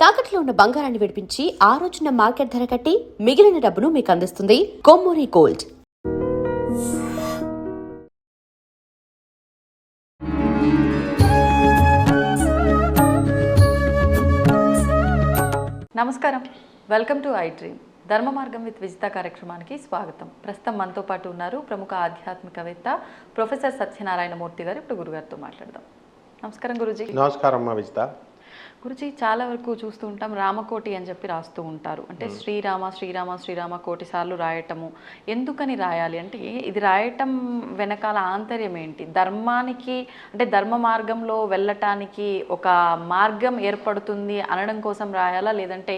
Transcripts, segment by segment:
తాకట్లో ఉన్న బంగారాన్ని విడిపించి ఆ రోజున మార్కెట్ ధర కట్టి మిగిలిన డబ్బును మీకు అందిస్తుంది కొమ్మూరి గోల్డ్. నమస్కారం, వెల్కమ్ టు ఐ డ్రీమ్. ధర్మ మార్గం విత్ విజిత కార్యక్రమానికి స్వాగతం. ప్రస్తుతం మనతో పాటు ఉన్నారు ప్రముఖ ఆధ్యాత్మికవేత్త ప్రొఫెసర్ సత్యనారాయణ మూర్తి గారు. ఇప్పుడు గురుగారితో మాట్లాడదాం. నమస్కారం గురుజీ. నమస్కారం అమ్మా విజిత. గురుజీ, చాలా వరకు చూస్తూ ఉంటాం రామకోటి అని చెప్పి రాస్తూ ఉంటారు. అంటే శ్రీరామ శ్రీరామ శ్రీరామ కోటి సార్లు రాయటము ఎందుకని రాయాలి అంటే ఇది రాయటం వెనకాల ఆంతర్యం ఏంటి? ధర్మానికి అంటే ధర్మ మార్గంలో వెళ్ళటానికి ఒక మార్గం ఏర్పడుతుంది అనడం కోసం రాయాలా, లేదంటే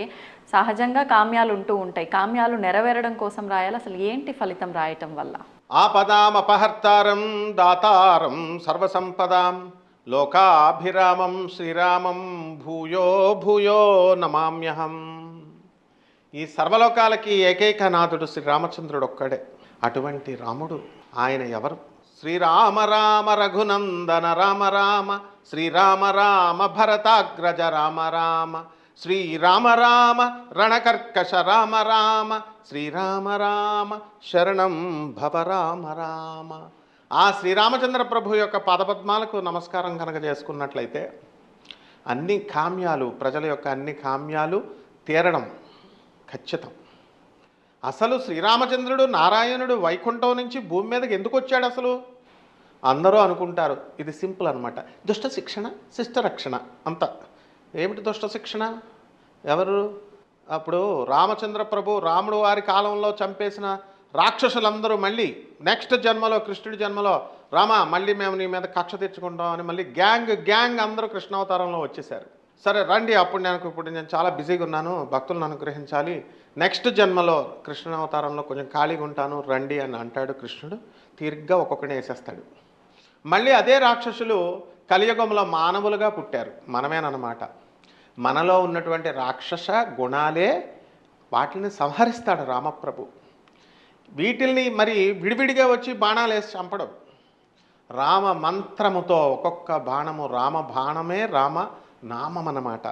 సహజంగా కామ్యాలు ఉంటూ ఉంటాయి, కామ్యాలు నెరవేరడం కోసం రాయాలా? అసలు ఏంటి ఫలితం రాయటం వల్ల? ఆపదామపహర్తారం దాతారం సర్వసంపదాం లోకాభిరామం శ్రీరామం భూయో భూయో నమామ్యహం. ఈ సర్వలోకాలకి ఏకైక నాథుడు శ్రీరామచంద్రుడు ఒక్కడే. అటువంటి రాముడు ఆయన ఎవరు? శ్రీరామ రామ రఘునందన రామ రామ శ్రీరామ రామ భరతాగ్రజ రామ రామ శ్రీరామ రామ రణకర్కశ రామ రామ శ్రీరామ రామ శరణం భవ రామ రామ. ఆ శ్రీరామచంద్ర ప్రభు యొక్క పాదపద్మాలకు నమస్కారం కనుక చేసుకున్నట్లయితే అన్ని కామ్యాలు, ప్రజల యొక్క అన్ని కామ్యాలు తీరడం ఖచ్చితం. అసలు శ్రీరామచంద్రుడు నారాయణుడు వైకుంఠం నుంచి భూమి మీదకి ఎందుకు వచ్చాడు? అసలు అందరూ అనుకుంటారు ఇది సింపుల్ అనమాట, దుష్ట శిక్షణ శిష్ట రక్షణ అంత. ఏమిటి దుష్ట శిక్షణ? ఎవరు? అప్పుడు రామచంద్ర ప్రభు రాముడు వారి కాలంలో చంపేసిన రాక్షసులందరూ మళ్ళీ నెక్స్ట్ జన్మలో, కృష్ణుడి జన్మలో, రామ మళ్ళీ మేము నీ మీద కక్ష తెచ్చుకుంటాం అని మళ్ళీ గ్యాంగ్ అందరూ కృష్ణావతారంలో వచ్చేసారు. సరే రండి, ఇప్పుడు నేను చాలా బిజీగా ఉన్నాను, భక్తులను అనుగ్రహించాలి, నెక్స్ట్ జన్మలో కృష్ణావతారంలో కొంచెం ఖాళీగా ఉంటాను రండి అని అంటాడు కృష్ణుడు. తీరిగ్గా ఒక్కొక్కడిని వేసేస్తాడు. మళ్ళీ అదే రాక్షసులు కలియుగంలో మానవులుగా పుట్టారు, మనమేనమాట. మనలో ఉన్నటువంటి రాక్షస గుణాలే వాటిని సంహరిస్తాడు రామప్రభు. వీటిల్ని మరి విడివిడిగా వచ్చి బాణాలు వేసి చంపడం. రామ మంత్రముతో ఒక్కొక్క బాణము రామ బాణమే రామ నామం అన్నమాట.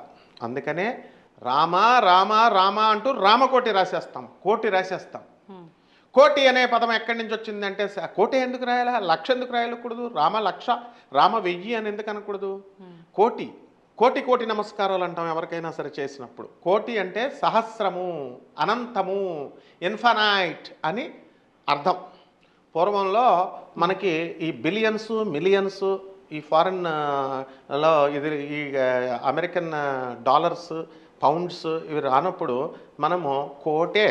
అందుకనే రామ రామ రామ అంటూ రామకోటి రాసేస్తాం, కోటి రాసేస్తాం. కోటి అనే పదం ఎక్కడి నుంచి వచ్చిందంటే, కోటి ఎందుకు రాయాలా, లక్ష ఎందుకు రాయకూడదు, రామ లక్ష రామ 1000 అని ఎందుకు అనకూడదు? కోటి కోటి కోటి నమస్కారాలు అంటాం ఎవరికైనా సరే చేసినప్పుడు. కోటి అంటే సహస్రము, అనంతము, ఇన్ఫనైట్ అని అర్థం. పూర్వంలో మనకి ఈ బిలియన్స్ మిలియన్స్ ఈ ఫారెన్లో ఇది ఈ అమెరికన్ డాలర్స్ పౌండ్స్ ఇవి రానప్పుడు మనము కోటే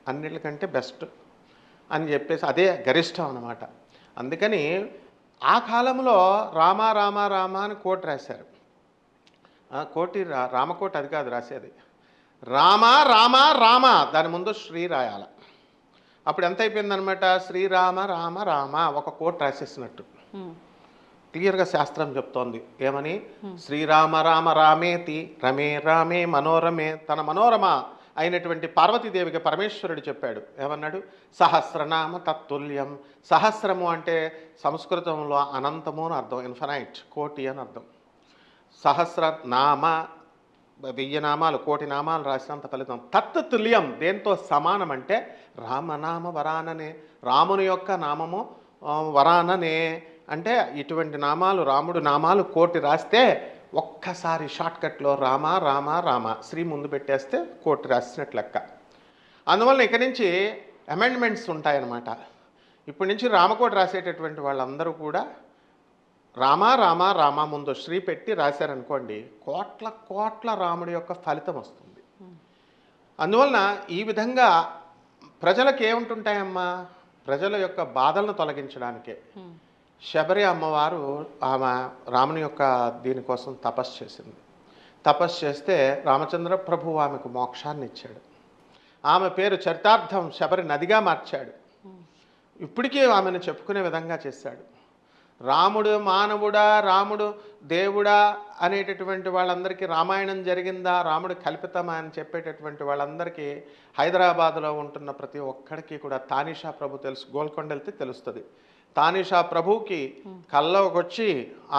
అన్నిటికంటే బెస్ట్ అని చెప్పేసి అదే గరిష్టం అన్నమాట. అందుకని ఆ కాలంలో రామ రామ రామ అని కోటి రాశారు. కోటి రామకోటి అది కాదు రాసేది, రామ రామ రామ దాని ముందు శ్రీ రాయాల. అప్పుడు ఎంత అయిపోయిందనమాట, శ్రీరామ రామ రామ ఒక కోటి రాసేసినట్టు క్లియర్గా శాస్త్రం చెప్తోంది. ఏమని? శ్రీరామ రామ రామేతి రమే రామే మనోరమే. తన మనోరమ అయినటువంటి పార్వతీదేవికి పరమేశ్వరుడు చెప్పాడు. ఏమన్నాడు? సహస్రనామ తత్తుల్యం. సహస్రము అంటే సంస్కృతంలో అనంతము అని అర్థం, ఇన్ఫనైట్, కోటి అని అర్థం. సహస్రనామ 1000 నామాలు, కోటి నామాలు రాసినంత ఫలితం. తత్తుల్యం దేంతో సమానం అంటే రామనామ వరాననే, రాముని యొక్క నామము వరాననే. అంటే ఇటువంటి నామాలు, రాముడు నామాలు కోటి రాస్తే ఒక్కసారి షార్ట్కట్లో రామ రామ రామ శ్రీ ముందు పెట్టేస్తే కోటి రాసినట్లు లెక్క. అందువల్ల ఇక నుంచి అమెండ్మెంట్స్ ఉంటాయన్నమాట. ఇప్పటి నుంచి రామకోటి రాసేటటువంటి వాళ్ళందరూ కూడా రామ రామ రామ ముందు శ్రీ పెట్టి రాశారనుకోండి, కోట్ల కోట్ల రాముడి యొక్క ఫలితం వస్తుంది. అందువలన ఈ విధంగా ప్రజలకు ఏముంటుంటాయమ్మా, ప్రజల యొక్క బాధలను తొలగించడానికే శబరి అమ్మవారు ఆమె రాముని యొక్క దీనికోసం తపస్సు చేసింది. తపస్సు చేస్తే రామచంద్ర ప్రభు ఆమెకు మోక్షాన్ని ఇచ్చాడు. ఆమె పేరు చరితార్థం శబరి నదిగా మార్చాడు. ఇప్పటికీ ఆమెను చెప్పుకునే విధంగా చేశాడు. రాముడు మానవుడా, రాముడు దేవుడా అనేటటువంటి వాళ్ళందరికీ రామాయణం జరిగిందా, రాముడు కల్పితమా అని చెప్పేటటువంటి వాళ్ళందరికీ హైదరాబాద్లో ఉంటున్న ప్రతి ఒక్కడికి కూడా తానీషా ప్రభు గోల్కొండ వెళ్తే తెలుస్తుంది. తానీషా ప్రభుకి కల్లోకి వచ్చి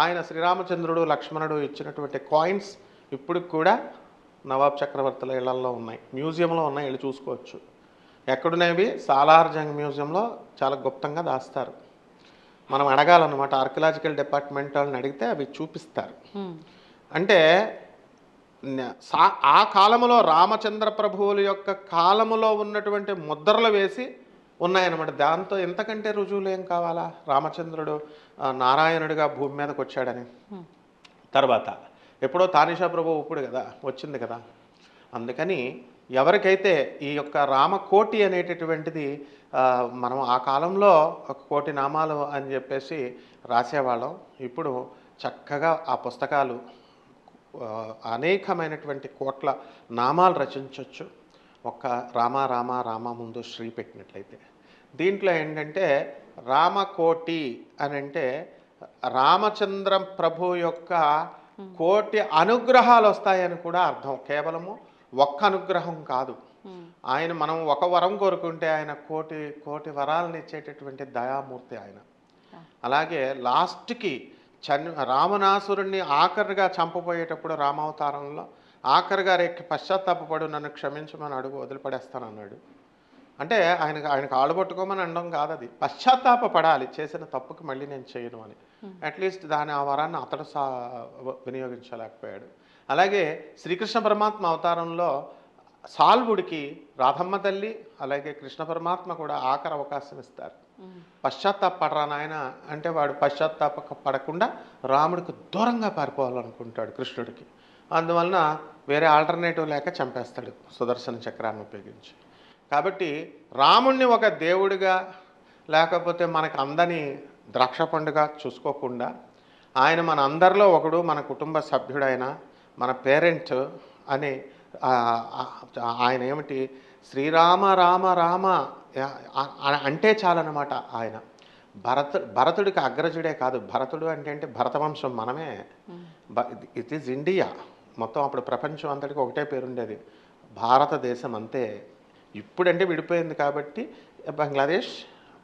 ఆయన శ్రీరామచంద్రుడు లక్ష్మణుడు ఇచ్చినటువంటి కాయిన్స్ ఇప్పుడు కూడా నవాబ్ చక్రవర్తుల ఇళ్లల్లో ఉన్నాయి, మ్యూజియంలో ఉన్నాయి, వెళ్ళి చూసుకోవచ్చు. ఎక్కడున్నాయి? సాలార్ జంగ్ మ్యూజియంలో చాలా గుప్తంగా దాస్తారు. మనం అడగాలన్నమాట, ఆర్కియలాజికల్ డిపార్ట్మెంట్ వాళ్ళని అడిగితే అవి చూపిస్తారు. అంటే ఆ కాలంలో రామచంద్ర ప్రభువుల యొక్క కాలములో ఉన్నటువంటి ముద్రలు వేసి ఉన్నాయన్నమాట. దాంతో ఎంతకంటే రుజువులు ఏం కావాలా? రామచంద్రుడు నారాయణుడిగా భూమి మీదకి వచ్చాడని. తర్వాత ఎప్పుడో తానిషా ప్రభు ఇప్పుడు కదా వచ్చింది కదా. అందుకని ఎవరికైతే ఈ యొక్క రామకోటి అనేటటువంటిది మనం ఆ కాలంలో 1 కోటి నామాలు అని చెప్పేసి రాసేవాళ్ళం. ఇప్పుడు చక్కగా ఆ పుస్తకాలు అనేకమైనటువంటి కోట్ల నామాలు రచించవచ్చు ఒక్క రామ రామ రామ ముందు శ్రీ పెట్టినట్లయితే. దీంట్లో ఏంటంటే రామకోటి అని అంటే రామచంద్ర ప్రభు యొక్క కోటి అనుగ్రహాలు వస్తాయని కూడా అర్థం. కేవలము ఒక్క అనుగ్రహం కాదు. ఆయన మనం ఒక వరం కోరుకుంటే ఆయన కోటి కోటి వరాలను ఇచ్చేటటువంటి దయామూర్తి ఆయన. అలాగే లాస్ట్కి రావణాసురుణ్ణి ఆఖరిగా చంపబోయేటప్పుడు రామావతారంలో ఆఖరిగా రేపు పశ్చాత్తాపడు, నన్ను క్షమించమని అడుగు, వదిలిపడేస్తానన్నాడు. అంటే ఆయనకు ఆళ్ళు పట్టుకోమని అనడం కాదు, అది పశ్చాత్తాపడాలి, చేసిన తప్పుకి మళ్ళీ నేను చేయను అని. అట్లీస్ట్ ఆ వరాన్ని అతడు వినియోగించలేకపోయాడు. అలాగే శ్రీకృష్ణ పరమాత్మ అవతారంలో సాల్వుడికి రాధమ్మ తల్లి అలాగే కృష్ణ పరమాత్మ కూడా ఆఖరి అవకాశం ఇస్తారు. పశ్చాత్తాపడరా నాయన అంటే వాడు పశ్చాత్తాపడకుండా రాముడికి దూరంగా పారిపోవాలనుకుంటాడు కృష్ణుడికి. అందువలన వేరే ఆల్టర్నేటివ్ లేక చంపేస్తాడు సుదర్శన చక్రాన్ని ఉపయోగించి. కాబట్టి రాముణ్ణి ఒక దేవుడిగా లేకపోతే మనకు అందని ద్రాక్ష పండుగ చూసుకోకుండా ఆయన మన అందరిలో ఒకడు, మన కుటుంబ సభ్యుడైన మన పేరెంట్ అని ఆయన ఏమిటి శ్రీరామ రామ రామ అంటే చాలన్నమాట. ఆయన భరతుడికి అగ్రజుడే కాదు. భరతుడు అంటే భరతవంశం మనమే. ఇట్ ఈజ్ ఇండియా మొత్తం. అప్పుడు ప్రపంచం అంతటికి ఒకటే పేరుండేది, భారతదేశం అంతే. ఇప్పుడంటే విడిపోయింది కాబట్టి బంగ్లాదేశ్,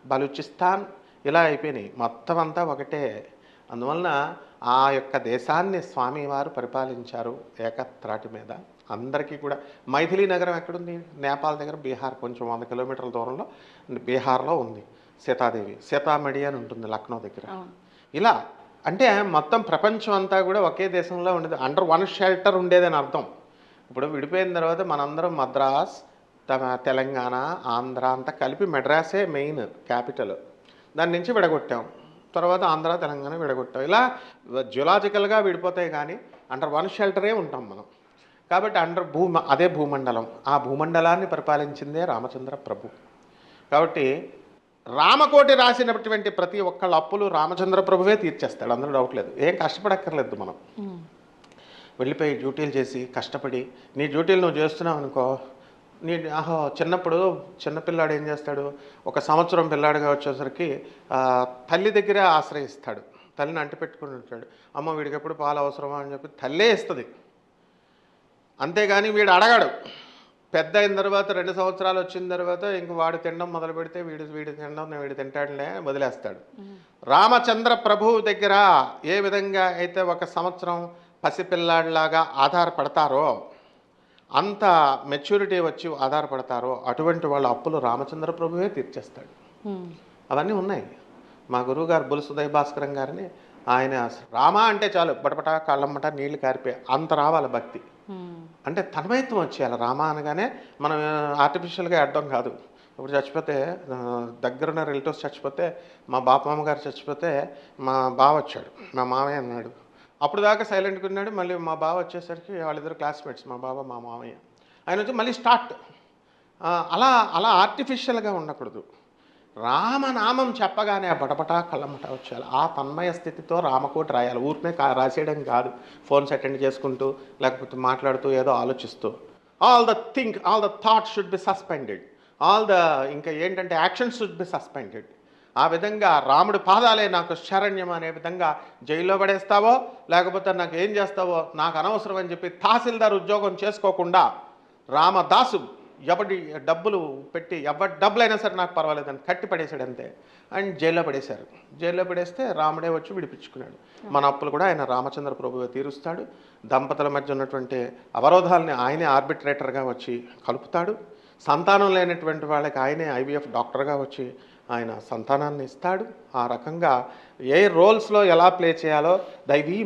బలూచిస్తాన్ ఇలా అయిపోయినాయి, మొత్తం అంతా ఒకటే. అందువలన ఆ యొక్క దేశాన్ని స్వామివారు పరిపాలించారు ఏకత్రాటి మీద. అందరికీ కూడా మైథిలీ నగరం ఎక్కడుంది? నేపాల్ దగ్గర, బీహార్ కొంచెం 100 కిలోమీటర్ల దూరంలో బీహార్లో ఉంది. సీతాదేవి, సీతామఢి అని ఉంటుంది లక్నో దగ్గర. ఇలా అంటే మొత్తం ప్రపంచం అంతా కూడా ఒకే దేశంలో ఉండేది, అండర్ వన్ షెల్టర్ ఉండేదని అర్థం. ఇప్పుడు విడిపోయిన తర్వాత మనందరం మద్రాస్, తెలంగాణ, ఆంధ్ర అంతా కలిపి మెడ్రాసే మెయిన్ క్యాపిటల్. దాని నుంచి విడగొట్టాం, తర్వాత ఆంధ్ర తెలంగాణ విడగొట్టాం. ఇలా జియోలాజికల్గా విడిపోతాయి కానీ అండర్ వన్ షెల్టరే ఉంటాం మనం. కాబట్టి అదే భూమండలం. ఆ భూమండలాన్ని పరిపాలించిందే రామచంద్ర ప్రభు. కాబట్టి రామకోటి రాసినటువంటి ప్రతి ఒక్కళ్ళ అప్పులు రామచంద్ర ప్రభువే తీర్చేస్తాడు, అందులో డౌట్ లేదు. ఏం కష్టపడక్కర్లేదు. మనం వెళ్ళిపోయి డ్యూటీలు చేసి కష్టపడి నీ డ్యూటీలు నువ్వు చేస్తున్నావు అనుకో, చిన్నప్పుడు చిన్నపిల్లాడు ఏం చేస్తాడు, 1 సంవత్సరం పిల్లాడిగా వచ్చేసరికి తల్లి దగ్గరే ఆశ్రయిస్తాడు, తల్లిని అంటిపెట్టుకుని ఉంటాడు. అమ్మ వీడికి ఎప్పుడు పాలు అవసరమా అని చెప్పి తల్లే ఇస్తుంది. అంతేగాని వీడు అడగాడు. పెద్ద అయిన తర్వాత 2 సంవత్సరాలు వచ్చిన తర్వాత ఇంక వాడు తినడం మొదలు పెడితే వీడు తినడం వీడు తింటాడులే వదిలేస్తాడు. రామచంద్ర ప్రభువు దగ్గర ఏ విధంగా అయితే 1 సంవత్సరం పసిపిల్లాడిలాగా ఆధారపడతారో, అంత మెచ్యూరిటీ వచ్చి ఆధారపడతారో అటువంటి వాళ్ళ అప్పులు రామచంద్ర ప్రభువే తీర్చేస్తాడు. అవన్నీ ఉన్నాయి. మా గురువు గారు బుల్ సుదయ్ భాస్కరం గారిని, ఆయన రామ అంటే చాలు బటపట కళ్ళమ్మట నీళ్లు కారిపోయి అంత రావాలి భక్తి. అంటే తన్మయత్వం వచ్చేయాలి. రామ అనగానే మనం ఆర్టిఫిషియల్గా అర్థం కాదు. ఇప్పుడు చచ్చిపోతే దగ్గరున్న రిలేటివ్స్ చచ్చిపోతే, మా బాపమ్మ గారు చచ్చిపోతే మా బావ వచ్చాడు, మా మామయ్య అన్నాడు. అప్పుడు దాకా సైలెంట్గా ఉన్నాడు. మళ్ళీ మా బావ వచ్చేసరికి వాళ్ళిద్దరు క్లాస్మేట్స్, మా బావ మా మామయ్య. ఆయన వచ్చి మళ్ళీ స్టార్ట్. అలా ఆర్టిఫిషియల్గా ఉండకూడదు. రామనామం చెప్పగానే ఆ బటబటా కళ్ళమట వచ్చేయాలి. ఆ తన్మయ స్థితితో రామకోటి రాయాలి. ఊరినే రాసేయడం కాదు, ఫోన్స్ అటెండ్ చేసుకుంటూ లేకపోతే మాట్లాడుతూ ఏదో ఆలోచిస్తూ. All the thoughts should be suspended. ఇంకా ఏంటంటే యాక్షన్స్ షుడ్ బి సస్పెండెడ్. ఆ విధంగా రాముడి పాదాలే నాకు శరణ్యం అనే విధంగా జైల్లో పడేస్తావో లేకపోతే నాకు ఏం చేస్తావో నాకు అనవసరం అని చెప్పి తహసీల్దార్ ఉద్యోగం చేసుకోకుండా రామదాసు ఎవడి డబ్బులు పెట్టి ఎవరి డబ్బులైనా సరే నాకు పర్వాలేదని కట్టి పడేశాడు అంతే. అండ్ జైల్లో పడేశారు. జైల్లో పడేస్తే రాముడే వచ్చి విడిపించుకున్నాడు. మన అప్పులు కూడా ఆయన రామచంద్ర ప్రభువే తీరుస్తాడు. దంపతుల మధ్య ఉన్నటువంటి అవరోధాలని ఆయనే ఆర్బిట్రేటర్గా వచ్చి కలుపుతాడు. సంతానం లేనటువంటి వాళ్ళకి ఆయనే ఐవీఎఫ్ డాక్టర్గా వచ్చి ఆయన సంతానాన్ని ఇస్తాడు. ఆ రకంగా ఏ రోల్స్లో ఎలా ప్లే చేయాలో దైవీ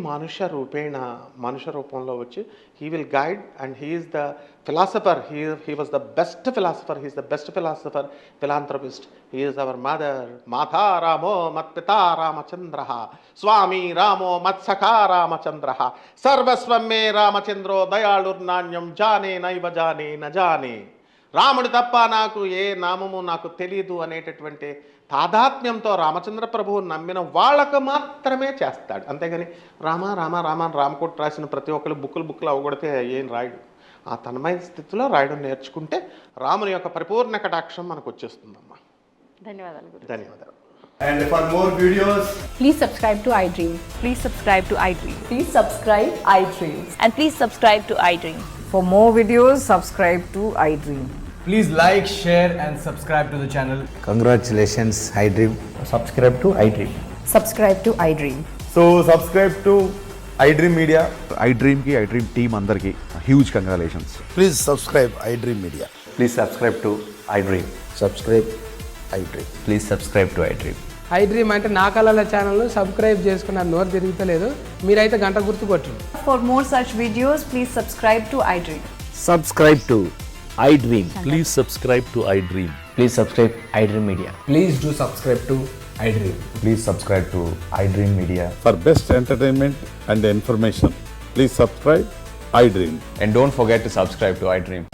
మనుష్య రూపంలో వచ్చి he will guide. And he is the philosopher. He was the best philosopher. He is the best philosopher, philanthropist. He is our mother. మాతా రామో మత్పితా రామచంద్ర, స్వామి రామో మత్సఖా రామచంద్ర, సర్వస్వం మే రామచంద్రో దయాళుర్నాణ్యం జానే నైవ జానే న జానే. రాముడు తప్ప నాకు ఏ నామము నాకు తెలియదు అనేటటువంటి తాదాత్మ్యంతో రామచంద్ర ప్రభువు నమ్మిన వాళ్ళకు మాత్రమే చేస్తాడు. అంతేగాని రామ రామ రామ అని రామకోటి రాసిన ప్రతి ఒక్కరు బుక్కులు అవగొడితే ఏం రాయడు. ఆ తన్మయ స్థితిలో రాయడం నేర్చుకుంటే రాముని యొక్క పరిపూర్ణ కటాక్షం మనకు వచ్చేస్తుందమ్మా. ధన్యవాదాలు గురు. ధన్యవాదాలు. And for more videos, Please subscribe to iDream. Please subscribe to iDream. Please subscribe iDream. And please subscribe to iDream. For more videos, subscribe to iDream. please like, share, and subscribe to the channel. Congratulations, iDream. Subscribe to iDream. Subscribe to iDream. So subscribe to iDream Media. iDream ki iDream team andarki huge congratulations. Please subscribe iDream Media. Please subscribe to iDream. Subscribe iDream. Please subscribe to iDream. iDream అంటే నా కళల ఛానల్ను subscribe చేసుకున్నారు. నోరు తిరుగుతలేదు, మీరైతే గంట గుర్తు కొట్టండి. For more such videos, please subscribe to iDream. Subscribe to iDream. Please subscribe to iDream. Please subscribe iDream Media. Please do subscribe to iDream. Please subscribe to iDream Media. For best entertainment and information, please subscribe iDream. And don't forget to subscribe to iDream.